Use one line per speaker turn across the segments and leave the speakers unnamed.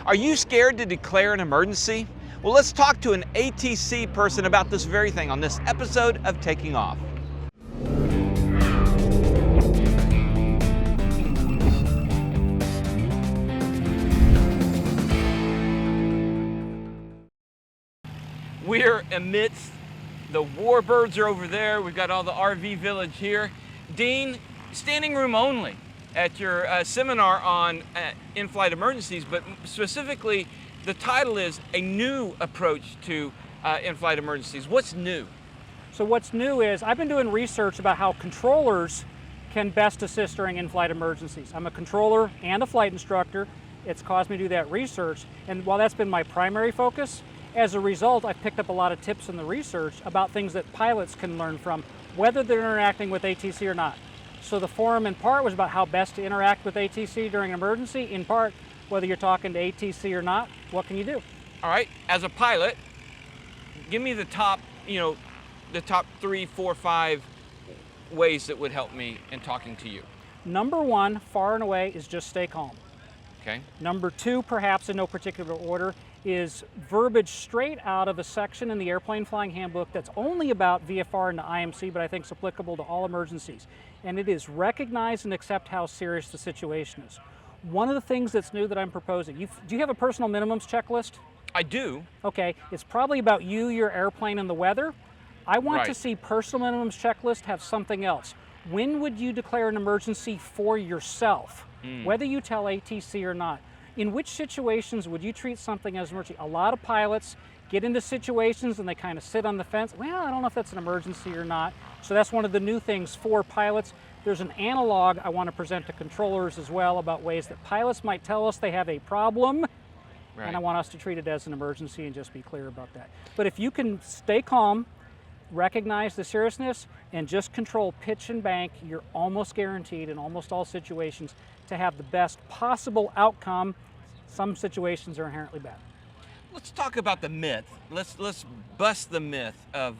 Are you scared to declare an emergency? Well, let's talk to an ATC person about this very thing on this episode of Taking Off. We're amidst the warbirds are over there. We've got all the RV village here. Dean, standing room only at your seminar on in-flight emergencies, but specifically the title is A New Approach to In-Flight Emergencies. What's new?
So what's new is I've been doing research about how controllers can best assist during in-flight emergencies. I'm a controller and a flight instructor. It's caused me to do that research, and while that's been my primary focus, as a result, I've picked up a lot of tips in the research about things that pilots can learn from, whether they're interacting with ATC or not. So the forum in part was about how best to interact with ATC during an emergency. In part, whether you're talking to ATC or not, what can you do?
All right, as a pilot, give me the top, the top 3, 4, 5 ways that would help me in talking to you.
Number one, far and away, is just stay calm.
Okay.
Number two, perhaps in no particular order, is verbiage straight out of a section in the Airplane Flying Handbook that's only about VFR and the IMC, but I think it's applicable to all emergencies. And it is recognize and accept how serious the situation is. One of the things that's new that I'm proposing, do you have a personal minimums checklist?
I do.
Okay, it's probably about you, your airplane, and the weather. I want to see personal minimums checklist have something else. When would you declare an emergency for yourself, whether you tell ATC or not? In which situations would you treat something as an emergency? A lot of pilots get into situations and they kind of sit on the fence. Well, I don't know if that's an emergency or not. So that's one of the new things for pilots. There's an analog I want to present to controllers as well about ways that pilots might tell us they have a problem, and I want us to treat it as an emergency and just be clear about that. But if you can stay calm, recognize the seriousness, and just control pitch and bank, you're almost guaranteed in almost all situations to have the best possible outcome. Some situations are inherently bad.
Let's talk about the myth. Let's bust the myth of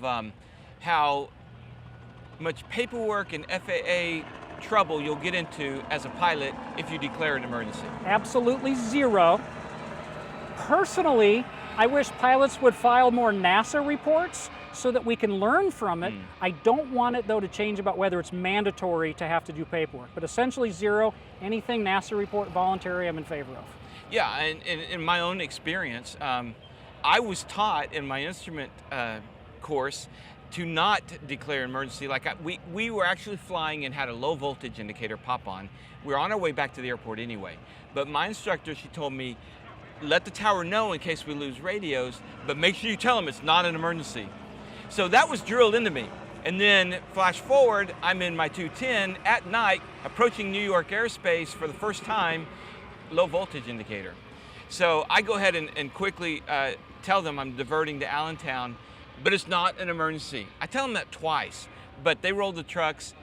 how much paperwork and FAA trouble you'll get into as a pilot if you declare an emergency.
Absolutely zero. Personally, I wish pilots would file more NASA reports so that we can learn from it. I don't want it, though, to change about whether it's mandatory to have to do paperwork. But essentially zero. Anything NASA report voluntary, I'm in favor of.
Yeah, and in my own experience, I was taught in my instrument course to not declare an emergency. Like we were actually flying and had a low voltage indicator pop on. We were on our way back to the airport anyway. But my instructor, she told me, let the tower know in case we lose radios, but make sure you tell them it's not an emergency. So that was drilled into me. And then flash forward, I'm in my 210 at night, approaching New York airspace for the first time, low voltage indicator. So I go ahead and quickly tell them I'm diverting to Allentown, but it's not an emergency. I tell them that twice, but they rolled the trucks.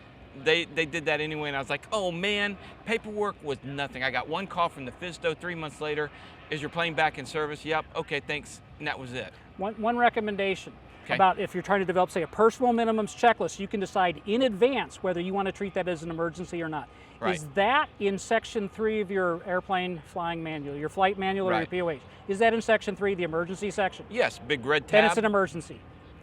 They did that anyway, and I was like, oh man, paperwork was nothing. I got one call from the FSDO 3 months later. Is your plane back in service? Yep, okay, thanks, and that was it.
One recommendation about if you're trying to develop, say, a personal minimums checklist, you can decide in advance whether you want to treat that as an emergency or not.
Right.
Is that in Section 3 of your airplane flying manual, your flight manual or your POH? Is that in Section 3, the emergency section?
Yes, big red tab.
Then it's an emergency.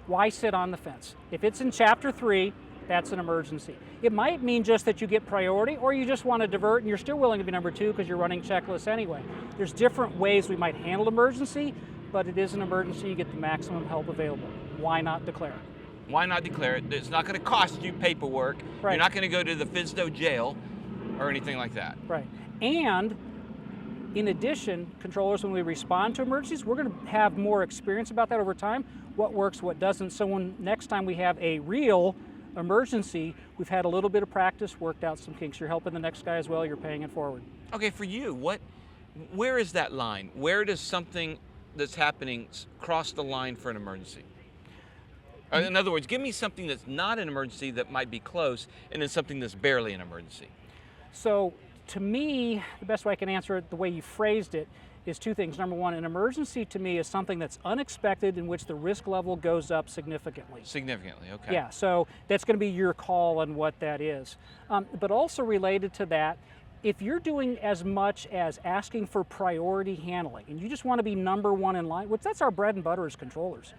Why sit on the fence? If it's in Chapter 3, that's an emergency. It might mean just that you get priority, or you just want to divert and you're still willing to be number 2 because you're running checklists anyway. There's different ways we might handle emergency, but it is an emergency. You get the maximum help available. Why not declare it?
Why not declare it? It's not going to cost you paperwork.
Right.
You're not going to go to the FSDO jail or anything like that.
Right. And in addition, controllers, when we respond to emergencies, we're going to have more experience about that over time. What works, what doesn't. So when next time we have a real emergency, we've had a little bit of practice, worked out some kinks. You're helping the next guy as well. You're paying it forward.
Okay, for you, where is that line? Where does something that's happening cross the line for an emergency? In other words, give me something that's not an emergency that might be close, and then something that's barely an emergency.
So to me, the best way I can answer it, the way you phrased it, is two things. Number one, an emergency to me is something that's unexpected in which the risk level goes up significantly.
Significantly, okay.
Yeah, so that's going to be your call on what that is. But also related to that, If you're doing as much as asking for priority handling, and you just want to be number one in line, which that's our bread and butter as controllers.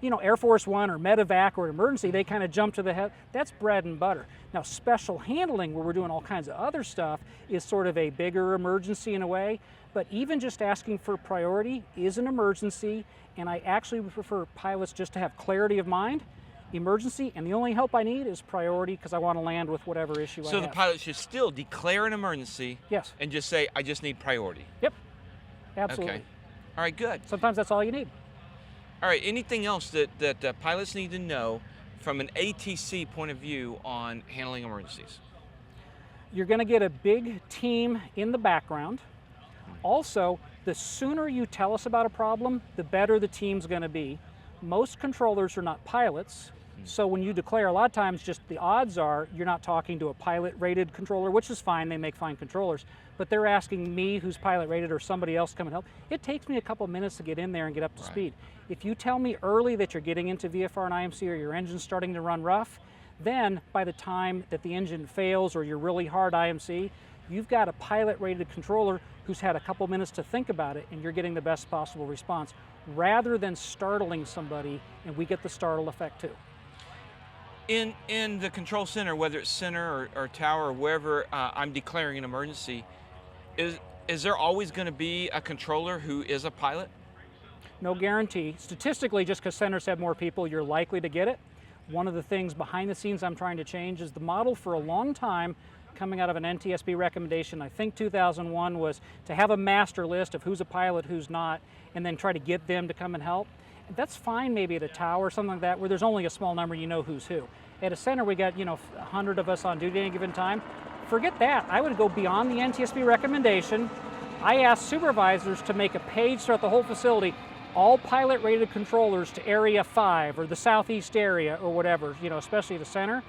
You know, Air Force One or medevac or emergency, they kind of jump to the head. That's bread and butter. Now, special handling, where we're doing all kinds of other stuff, is sort of a bigger emergency in a way. But even just asking for priority is an emergency, and I actually would prefer pilots just to have clarity of mind. Emergency, and the only help I need is priority because I want to land with whatever issue I have.
So the pilot should still declare an emergency.
Yes.
And just say, I just need priority.
Yep. Absolutely.
Okay. All right, good.
Sometimes that's all you need.
All right, anything else that pilots need to know from an ATC point of view on handling emergencies?
You're going to get a big team in the background. Also, the sooner you tell us about a problem, the better the team's going to be. Most controllers are not pilots, so when you declare, a lot of times just the odds are you're not talking to a pilot-rated controller, which is fine, they make fine controllers, but they're asking me who's pilot-rated or somebody else come and help. It takes me a couple minutes to get in there and get up to speed. If you tell me early that you're getting into VFR and IMC or your engine's starting to run rough, then by the time that the engine fails or you're really hard IMC, you've got a pilot-rated controller who's had a couple minutes to think about it, and you're getting the best possible response, rather than startling somebody, and we get the startle effect too.
In the control center, whether it's center or tower or wherever I'm declaring an emergency, is there always going to be a controller who is a pilot?
No guarantee. Statistically, just because centers have more people, you're likely to get it. One of the things behind the scenes I'm trying to change is the model for a long time, coming out of an NTSB recommendation, I think 2001, was to have a master list of who's a pilot, who's not, and then try to get them to come and help. That's fine maybe at a tower or something like that, where there's only a small number, you know who's who. At a center, we got 100 of us on duty at any given time. Forget that. I would go beyond the NTSB recommendation. I asked supervisors to make a page throughout the whole facility, all pilot-rated controllers to Area 5 or the Southeast area or whatever, especially the center.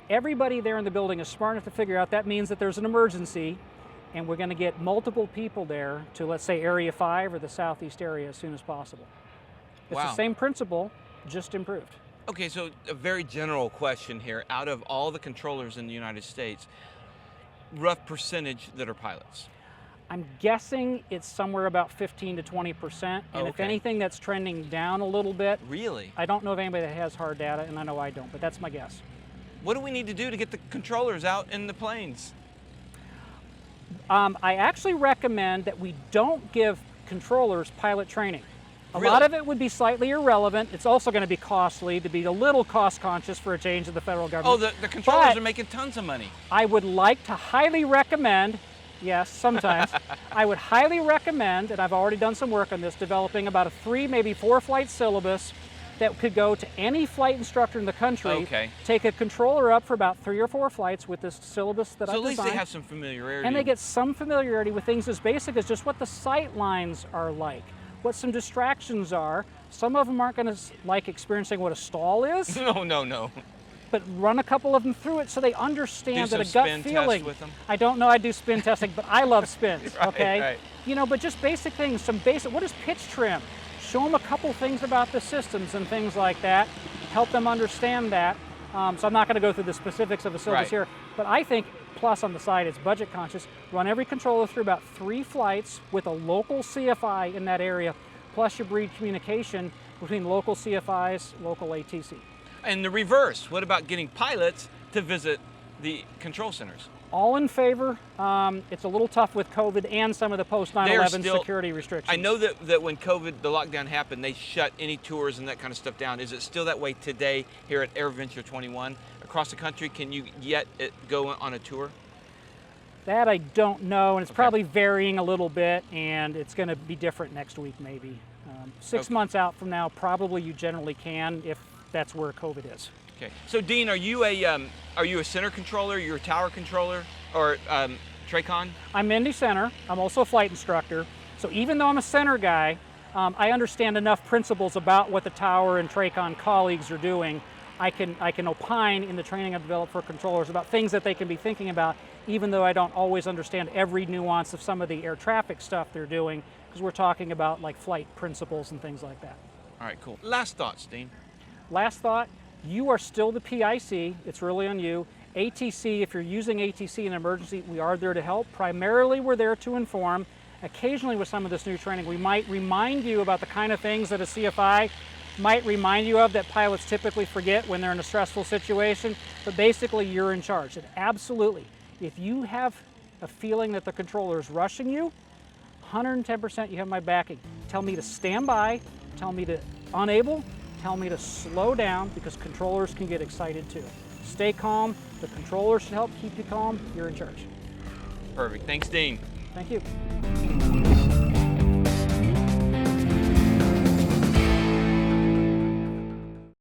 Everybody there in the building is smart enough to figure out that means that there's an emergency, and we're going to get multiple people there to, let's say, Area 5 or the Southeast area as soon as possible. It's the same principle, just improved.
Okay, so a very general question here. Out of all the controllers in the United States, rough percentage that are pilots?
I'm guessing it's somewhere about 15 to 20%, and if anything, that's trending down a little bit.
Really?
I don't know of anybody that has hard data, and I know I don't, but that's my guess.
What do we need to do to get the controllers out in the planes?
I actually recommend that we don't give controllers pilot training. A
Really?
lot of it would be slightly irrelevant. It's also going to be costly, to be a little cost conscious for a change of the federal government.
Oh, the controllers are making tons of money.
I would like to highly recommend, yes, sometimes, I would highly recommend, and I've already done some work on this, developing about a 3, maybe 4 flight syllabus that could go to any flight instructor in the country.
Okay.
Take a controller up for about 3 or 4 flights with this syllabus that I've designed.
So at least they have some familiarity.
And they get some familiarity with things as basic as just what the sight lines are like, what some distractions are. Some of them aren't going to like experiencing what a stall is.
No.
But run a couple of them through it so they understand that a gut
spin
feeling.
test with them?
I don't know, I do spin testing, but I love spins, okay?
Right.
But just basic things, some basic, what is pitch trim? Show them a couple things about the systems and things like that, help them understand that. So I'm not going to go through the specifics of the syllabus here, but I think, plus on the side, it's budget conscious. Run every controller through about 3 flights with a local CFI in that area, plus your breed communication between local CFIs, local ATC.
And the reverse, what about getting pilots to visit the control centers?
All in favor. It's a little tough with COVID and some of the post 9/11 security restrictions.
I know that when COVID, the lockdown happened, they shut any tours and that kind of stuff down. Is it still that way today here at AirVenture 21? Across the country, can you yet go on a tour?
That I don't know, and it's probably varying a little bit, and it's going to be different next week maybe. 6 months out from now, probably you generally can if that's where COVID is.
Okay. So Dean, are you a center controller? You're a tower controller, or TRACON?
I'm Indy Center. I'm also a flight instructor. So even though I'm a center guy, I understand enough principles about what the tower and TRACON colleagues are doing. I can opine in the training I've developed for controllers about things that they can be thinking about, even though I don't always understand every nuance of some of the air traffic stuff they're doing, because we're talking about like flight principles and things like that.
All right, cool. Last thoughts, Dean.
Last thought, you are still the PIC, it's really on you, ATC, if you're using ATC in an emergency, we are there to help. Primarily, we're there to inform. Occasionally with some of this new training, we might remind you about the kind of things that a CFI might remind you of that pilots typically forget when they're in a stressful situation, but basically you're in charge. And absolutely, if you have a feeling that the controller is rushing you, 110% you have my backing. Tell me to stand by, tell me to unable, tell me to slow down, because controllers can get excited too. Stay calm, the controller should help keep you calm, you're in charge.
Perfect, thanks Dean.
Thank you.